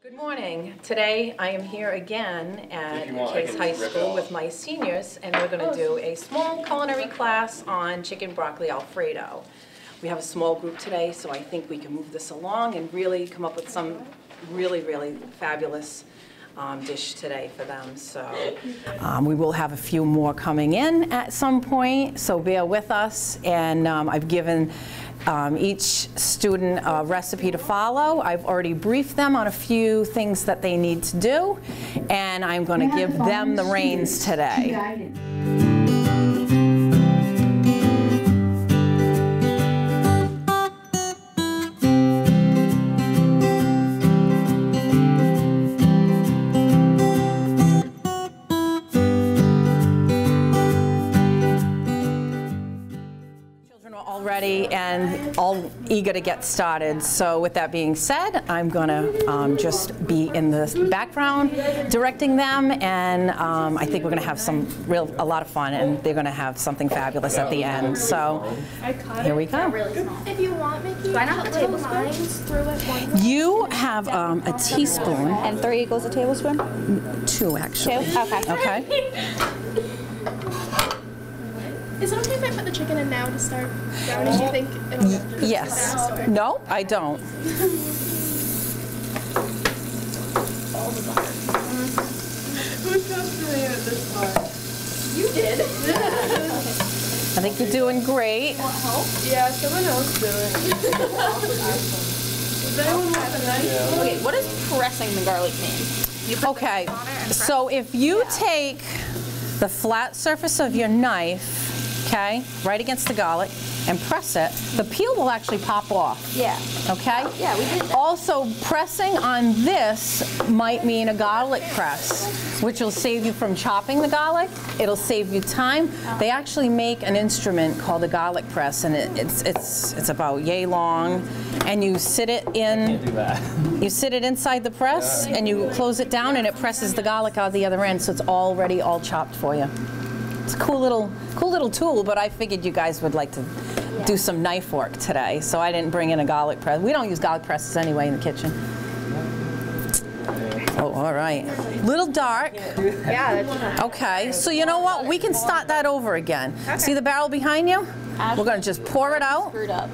Good morning. Today I am here again at Case High School with my seniors, and we're going to do a small culinary class on chicken broccoli Alfredo. We have a small group today, so I think we can move this along and really come up with some really fabulous dish today for them. So we will have a few more coming in at some point, so bear with us. And I've given each student a recipe to follow. I've already briefed them on a few things that they need to do, and I'm going to give them the reins today. Ready and all eager to get started. So with that being said, I'm going to just be in the background directing them, and I think we're going to have a lot of fun, and they're going to have something fabulous at the end. So here we go. If you want, Mickey, do I not have little lines through it? You have a teaspoon. And 3 equals a tablespoon? 2 actually. 2? Okay. Okay. Is it okay if I put the chicken in now to start browning? Do you think it'll get Yes. fast, or? No, I don't. Who's doing it this part? You did. I think you're doing great. Want help? Yeah, someone else do it. Does anyone want the knife? Okay, what does pressing the garlic mean? Okay, so if you take the flat surface of your knife, okay, right against the garlic, and press it, the peel will actually pop off. Yeah. Okay? Yeah, we did that. Also, pressing on this might mean a garlic press, which will save you from chopping the garlic. It'll save you time. They actually make an instrument called a garlic press, and it's about yay long, and you sit it in. Can't do that. You sit it inside the press, and you close it down, and it presses the garlic out the other end, so it's already all chopped for you. It's a cool little tool, but I figured you guys would like to do some knife work today, so I didn't bring in a garlic press. We don't use garlic presses anyway in the kitchen. Oh, all right. Little dark. Yeah, that's Okay, so you know what? We can start that over again. Okay. See the barrel behind you? We're going to just pour it out. screwed up.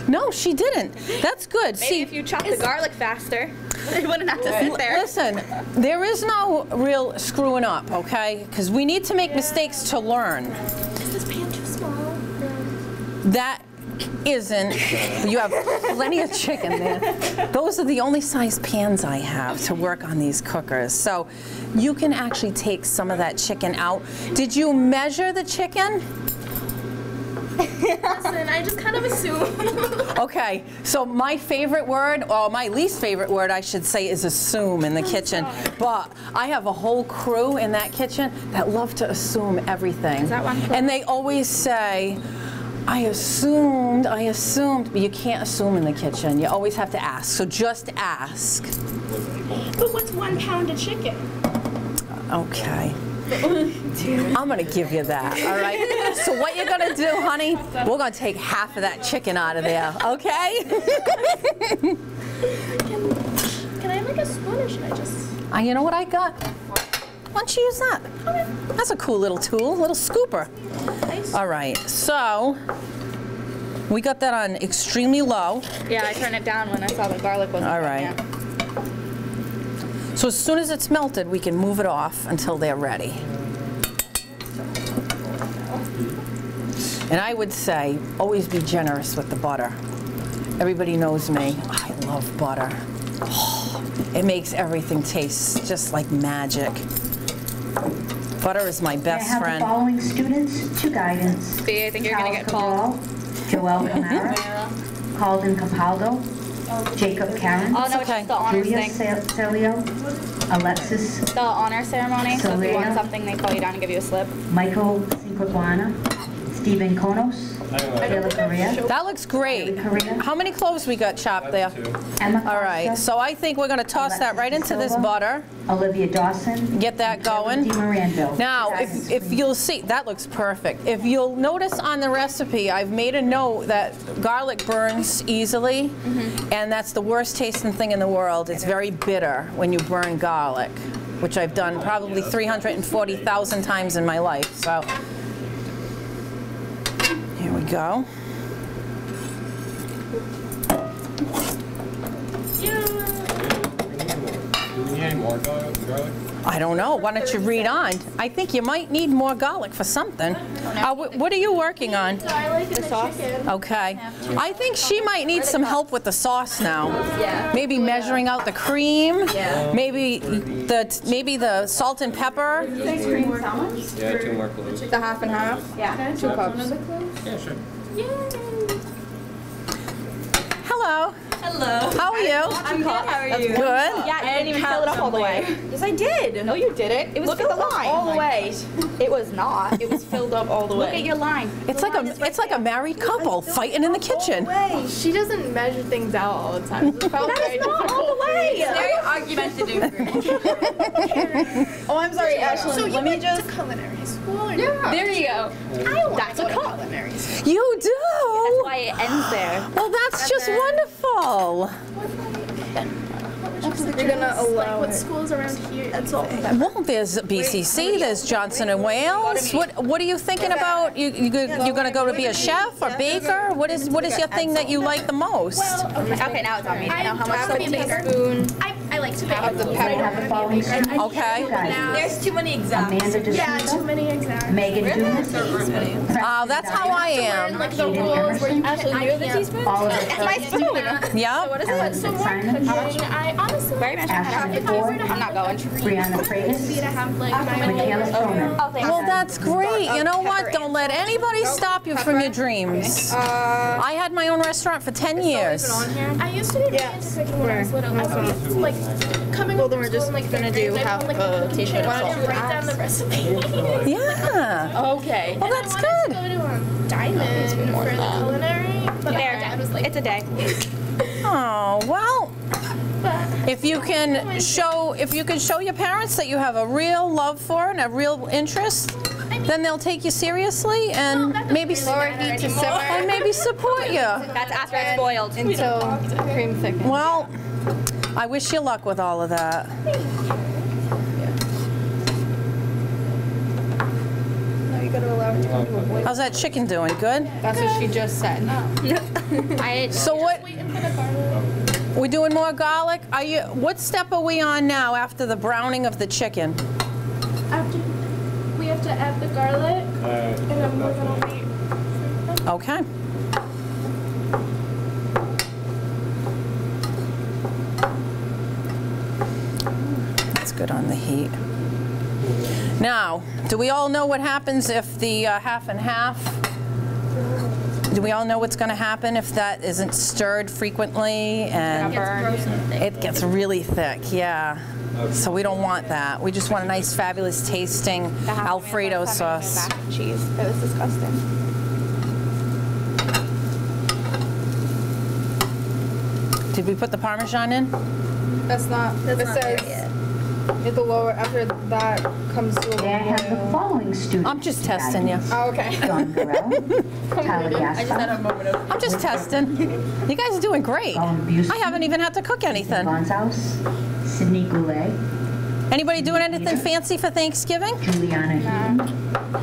No, she didn't. That's good. Maybe See, if you chop the garlic faster, you wouldn't have to sit there. listen, there is no real screwing up, okay? Because we need to make mistakes to learn. Is this pan too small? That isn't. You have plenty of chicken there. Those are the only size pans I have to work on these cookers. So you can actually take some of that chicken out. Did you measure the chicken? Listen, I just kind of assume. Okay, so my favorite word, or my least favorite word, I should say, is assume in the kitchen. But I have a whole crew in that kitchen that love to assume everything. Is that one crew? And they always say, I assumed, but you can't assume in the kitchen. You always have to ask, so just ask. But what's 1 pound of chicken? Okay. I'm gonna give you that, all right? So what you're gonna do, honey, we're gonna take half of that chicken out of there, okay? Can I have like a spoon, or should I just? You know what I got? Why don't you use that? Okay. That's a cool little tool, little scooper. Nice. All right, so we got that on extremely low. Yeah, I turned it down when I saw the garlic wasn't All done right. yet. So as soon as it's melted, we can move it off until they're ready. And I would say, always be generous with the butter. Everybody knows me. I love butter. Oh, it makes everything taste just like magic. Butter is my best I have friend. the following students to guidance. See, I think you're going to get called. Joel Camara, Calden Capaldo, Jacob Karen, Oh, no, okay. it's the honors Julia thing. Celio, Alexis, The honor ceremony, so if you want Selena. something, they call you down and give you a slip. Michael Cinquaguana, Stephen Konos, Taylor Correa, That looks great. Correa, How many cloves we got chopped there? Emma All right, Costa, so I think we're gonna toss that right into this Silva, butter. Olivia Dawson, Get that going. DiMarando. Now, if you'll see, that looks perfect. If you'll notice on the recipe, I've made a note that garlic burns easily, and that's the worst tasting thing in the world. It's very bitter when you burn garlic, which I've done probably 340,000 times in my life. So, here we go. Do we need any more garlic? I don't know. Why don't you read on? I think you might need more garlic for something. What are you working on? I like the sauce. Okay. I think she might need some help with the sauce now. Yeah. Maybe measuring out the cream. Maybe the salt and pepper. Yeah, 2 more cloves. The half and half? Yeah. 2 cups. Yeah, sure. Hello. Hello. How are you? I'm good. How are you? Good. Yeah, I didn't even fill it up all the way. Yes, I did. No, you didn't. It was filled up all the way. It was not. It was filled up all the way. Look at your line. It's like a married couple fighting in the kitchen. She doesn't measure things out all the time. It felt very not all the way. It's very argumentative. Oh, I'm sorry, Ashley. So you Let me went just. to culinary school? Or There you go. That's a culinary school. You do? That's why it ends there. Well, that's just wonderful. You're gonna allow What it. schools around here? That's all. Well, there's BCC, there's Johnson and Wales. What are you thinking about? You're going to go to be a chef or baker? What is your thing that you like the most? Okay, now it's on me. Now how much I do you take? Spoon. I like to bake. Have the I pepper. have the following students to Okay. guidance. There's too many examples. Amanda Yeah, too D'Souza, many exams. Megan Dumas, That's how I am. Like the Aiden rules where you Emerson, actually the teaspoon. Oliver That's my spoon. Yeah. Ellen So more Simon, cooking. I honestly Very much. Ashley if I were to DeBoer, I'm not going. Brianna be Freitas, to have like my Michaela Stroman. Oh, thanks. Well, that's great. You know what? Don't let anybody stop you from your dreams. I had my own restaurant for 10 years. I used to be really into cooking when I was little. I was like coming Well, up then we're just like gonna do half like a a t-shirt. Why don't you write down the recipe? Yeah. Okay. Well, that's I good. wanted to go to Diamond for the culinary, but my dad was like, It's a day. Oh, well. If you can show your parents that you have a real love for and a real interest, then they'll take you seriously and maybe Lower heat to simmer and maybe support you. That's after it's boiled. until cream thickens. Well, I wish you luck with all of that. Now you gotta allow it to come to a boil. How's that chicken doing? Good? That's what she just said. So what? We're doing more garlic? What step are we on now after the browning of the chicken? after we have to add the garlic, and then we're gonna wait. Okay. That's good on the heat. Now, do we all know what happens if the half and half? Do we all know what's going to happen if that isn't stirred frequently and it gets really thick? Yeah. So we don't want that. We just want a nice, fabulous tasting Alfredo sauce. Mac and cheese. It was disgusting. Did we put the Parmesan in? That's not. It says at the lower after that comes to a May I have the boil. following students? I'm just to testing you. guidance. Oh, okay. John Burrell, Tyler Gaspar, I'm just testing. You guys are doing great. Colin Busey, I haven't even had to cook anything. Gonzalez, Sydney Goulet, Anybody doing anything fancy for Thanksgiving? Juliana Heaton,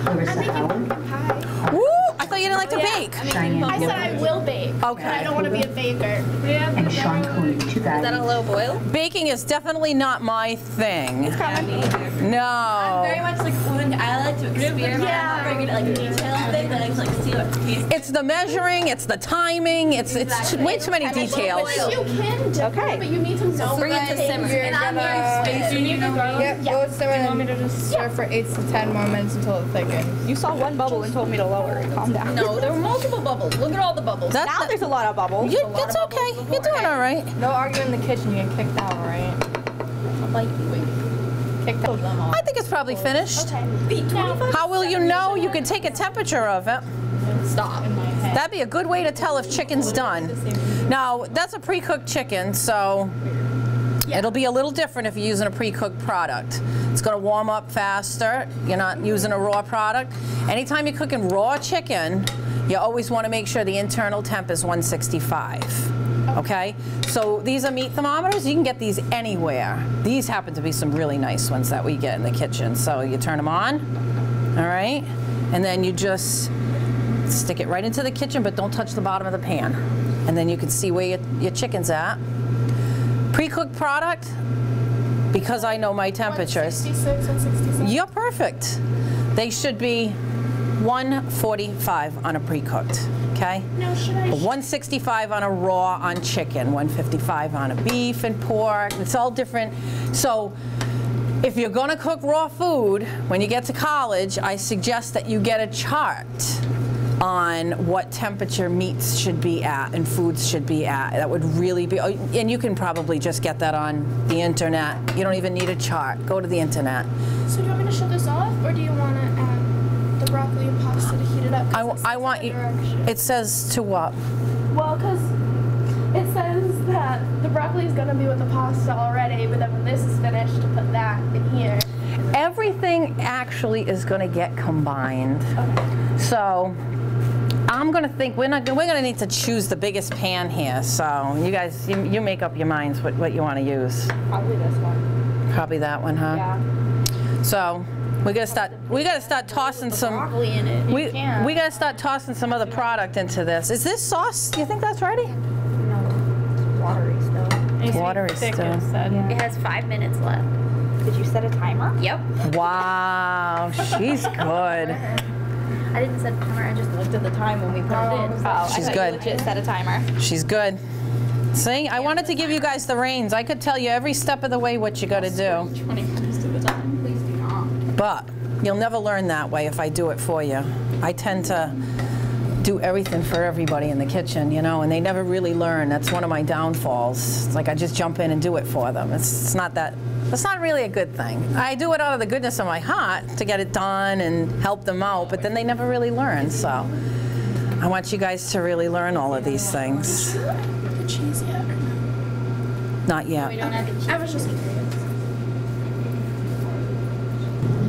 Clarissa Howard, Woo! I thought you didn't like to bake. Cheyenne I said I Gilbert, will bake. Okay. But I don't want to be a baker. and Sean Cooney to guidance. Low boil? Baking is definitely not my thing. No. Very much like when I like to experiment. Yeah. I'm not very good at like detail things. I like to like see what tastes. It's the measuring, it's the timing, it's way too many details. You can do it, but you need to know. Bring it to simmer. You're And I'm gonna- very spicy. You know Yep, go with simmer and want me to just stir for 8 to 10 more minutes until it thickens. You saw one bubble and told me to lower it. Calm down. No, there were multiple bubbles. Look at all the bubbles. Now there's a lot of bubbles. It's okay. You're doing all right. No arguing in the kitchen, you get kicked out, right? Kicked out. I think it's probably finished. Beat 25. How will you know? You can take a temperature of it. Stop. That'd be a good way to tell if chicken's done. Now, that's a pre-cooked chicken, so it'll be a little different if you're using a pre-cooked product. It's going to warm up faster. You're not using a raw product. Anytime you're cooking raw chicken, you always want to make sure the internal temp is 165. Okay? So these are meat thermometers. You can get these anywhere. These happen to be some really nice ones that we get in the kitchen. So you turn them on, all right? And then you just stick it right into the kitchen, but don't touch the bottom of the pan. And then you can see where your chicken's at. Pre-cooked product, because I know my temperatures. 166, 167. You're perfect. They should be 145 on a pre-cooked, okay? No, should I? 165 on a raw on chicken, 155 on a beef and pork. It's all different. So if you're going to cook raw food, when you get to college, I suggest that you get a chart on what temperature meats should be at and foods should be at. That would really be, and you can probably just get that on the internet. You don't even need a chart. Go to the internet. So do you want me to shut this off, or do you want to add the broccoli and pasta to heat it up? I want you, it says to what? Well, because it says that the broccoli is going to be with the pasta already, but then when this is finished, to put that in here. Everything actually is going to get combined. Okay. So I'm going to think we're going to need to choose the biggest pan here. So you guys, you make up your minds what you want to use. Probably this one. Probably that one, huh? Yeah. So we got to start tossing some Broccoli in it. we got to start tossing some other product into this. Is this sauce? Do you think that's ready? No, it's watery still. Watery still. Yeah. It has 5 minutes left. Did you set a timer? Yep. Wow, she's good. I didn't set a timer. I just looked at the time when we put it in. Oh, She's I thought good. You legit set a timer. She's good. See, I wanted to give you guys the reins. I could tell you every step of the way what you got to do. When it comes to the time, please do not. But you'll never learn that way if I do it for you. I tend to do everything for everybody in the kitchen, you know, and they never really learn. That's one of my downfalls. It's like I just jump in and do it for them. It's not that. That's not really a good thing. I do it out of the goodness of my heart to get it done and help them out, but then they never really learn. So I want you guys to really learn all of these things. The cheese yet? Or no? Not yet. We don't have the cheese. I was just curious.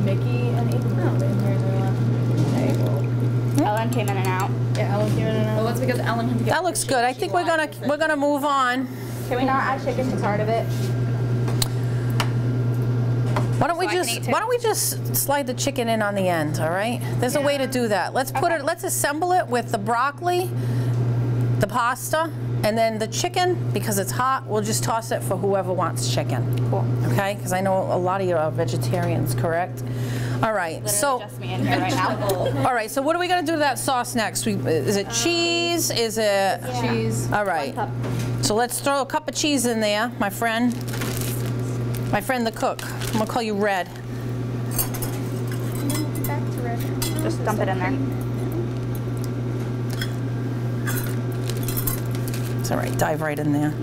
Mickey and Ethan. Oh, there you go. Ellen came in and out. Yeah, Ellen came in and Well, out. it's because Ellen had to get That looks good. I think we're gonna move on. Can we not add chicken to part of it? Why don't we So I can just eat too. why don't we just slide the chicken in on the end, all right? There's a way to do that. Let's put it let's assemble it with the broccoli, the pasta, and then the chicken, because it's hot, we'll just toss it for whoever wants chicken. Cool. Okay? Because I know a lot of you are vegetarians, correct? All right. Literally So just me in here right now. all right, so what are we gonna do to that sauce next? Is it cheese? Is it Cheese. all right. So let's throw a cup of cheese in there, my friend. My friend the cook. I'm gonna call you Red. Back to red. Just dump it in there. It's all right, dive right in there.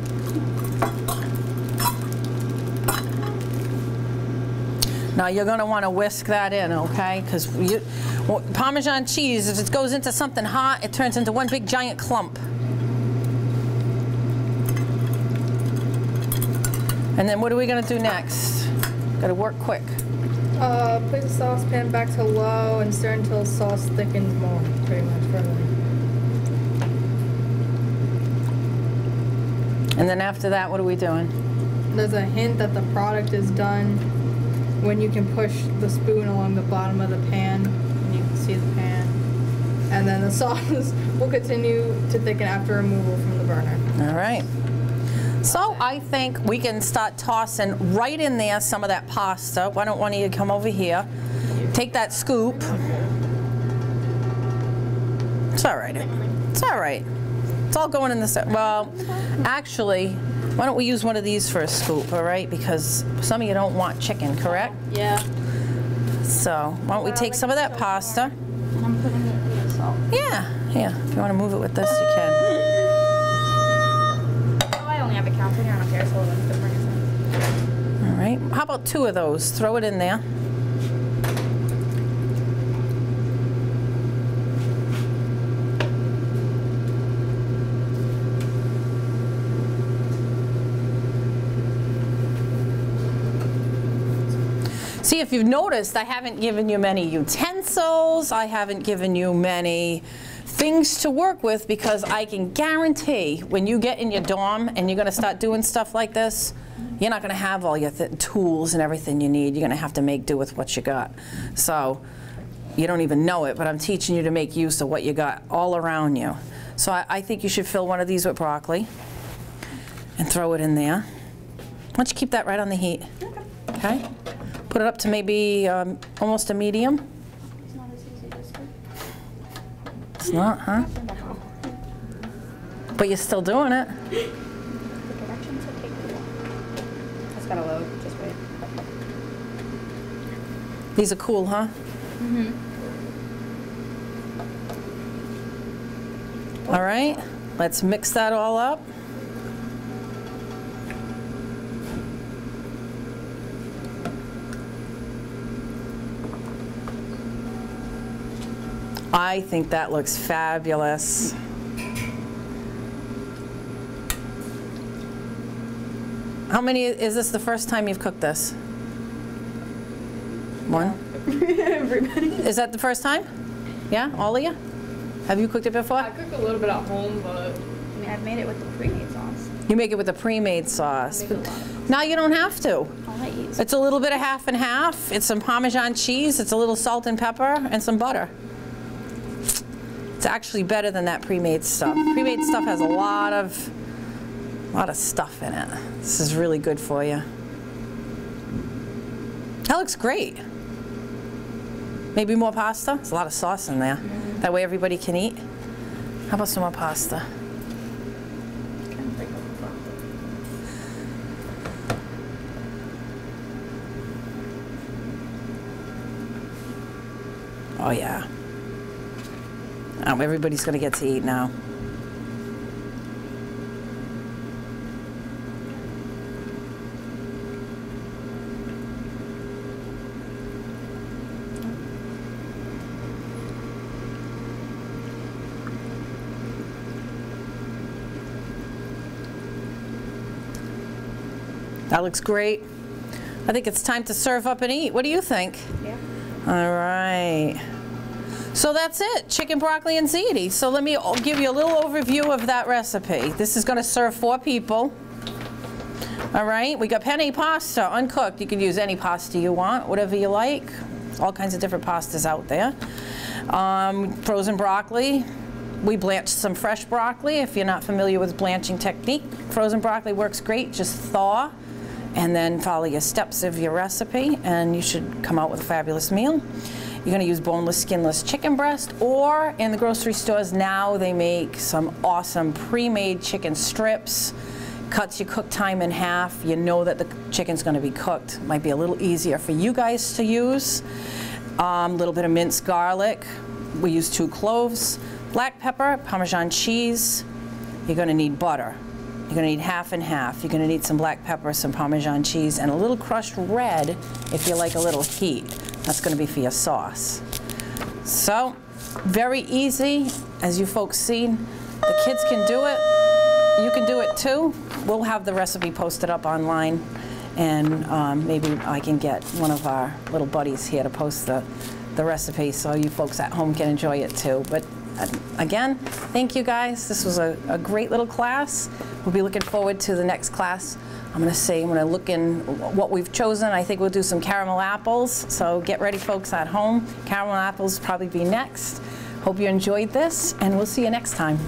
Now you're gonna wanna whisk that in, okay? Because Parmesan cheese, if it goes into something hot, it turns into one big giant clump. And then what are we gonna do next? Gotta work quick. Put the saucepan back to low and stir until sauce thickens more, pretty much further. And then after that, what are we doing? There's a hint that the product is done when you can push the spoon along the bottom of the pan and you can see the pan. And then the sauce will continue to thicken after removal from the burner. All right. So I think we can start tossing right in there some of that pasta. Why don't one of you come over here? Take that scoop. It's all right. It's all right. It's all going in the well, actually, why don't we use one of these for a scoop, all right? Because some of you don't want chicken, correct? Yeah. So why don't we take some of that pasta? I'm putting it in the salt. Yeah, yeah. If you want to move it with this, you can. Oh, I only have a counter here. I don't care. So it's different. All right. How about 2 of those? Throw it in there. See, if you've noticed, I haven't given you many utensils. I haven't given you many things to work with, because I can guarantee when you get in your dorm and you're going to start doing stuff like this, you're not going to have all your tools and everything you need. You're going to have to make do with what you got. So you don't even know it, but I'm teaching you to make use of what you got all around you. So I think you should fill one of these with broccoli and throw it in there. Why don't you keep that right on the heat? Okay? Put it up to maybe almost a medium. It's not as easy as this. It's not, huh? But you're still doing it. The directions are taking a while. It's gotta load. Just wait. These are cool, huh? Mm-hmm. All right, let's mix that all up. I think that looks fabulous. How many, is this the first time you've cooked this? One? Everybody. Is that the first time? Yeah, all of you? Have you cooked it before? I cook a little bit at home, but I mean, I've made it with the pre-made sauce. You make it with a pre-made sauce. make a lot of Now you don't have to. All I eat. It's a little bit of half and half. It's some Parmesan cheese. It's a little salt and pepper and some butter. It's actually better than that pre-made stuff. Pre-made stuff has a lot of stuff in it. This is really good for you. That looks great. Maybe more pasta? There's a lot of sauce in there. Mm-hmm. That way everybody can eat. How about some more pasta? Oh yeah. Oh, everybody's gonna get to eat now. That looks great. I think it's time to serve up and eat. What do you think? Yeah. All right. So that's it, chicken, broccoli, and ziti. So let me give you a little overview of that recipe. This is going to serve 4 people. All right, we got penne pasta, uncooked. You can use any pasta you want, whatever you like. All kinds of different pastas out there. Frozen broccoli. We blanched some fresh broccoli. If you're not familiar with blanching technique, frozen broccoli works great. Just thaw and then follow your steps of your recipe, and you should come out with a fabulous meal. You're going to use boneless, skinless chicken breast, or in the grocery stores now they make some awesome pre-made chicken strips. Cuts your cook time in half. You know that the chicken's going to be cooked. Might be a little easier for you guys to use. A little bit of minced garlic. We use 2 cloves. Black pepper, Parmesan cheese. You're going to need butter. You're going to need half and half. You're going to need some black pepper, some Parmesan cheese, and a little crushed red if you like a little heat. That's going to be for your sauce. So, very easy. As you folks seen, the kids can do it. You can do it too. We'll have the recipe posted up online, and maybe I can get one of our little buddies here to post the recipe so you folks at home can enjoy it too. But again, thank you guys. This was a great little class. We'll be looking forward to the next class. I'm going to look in what we've chosen. I think we'll do some caramel apples. So get ready, folks at home. Caramel apples will probably be next. Hope you enjoyed this, and we'll see you next time.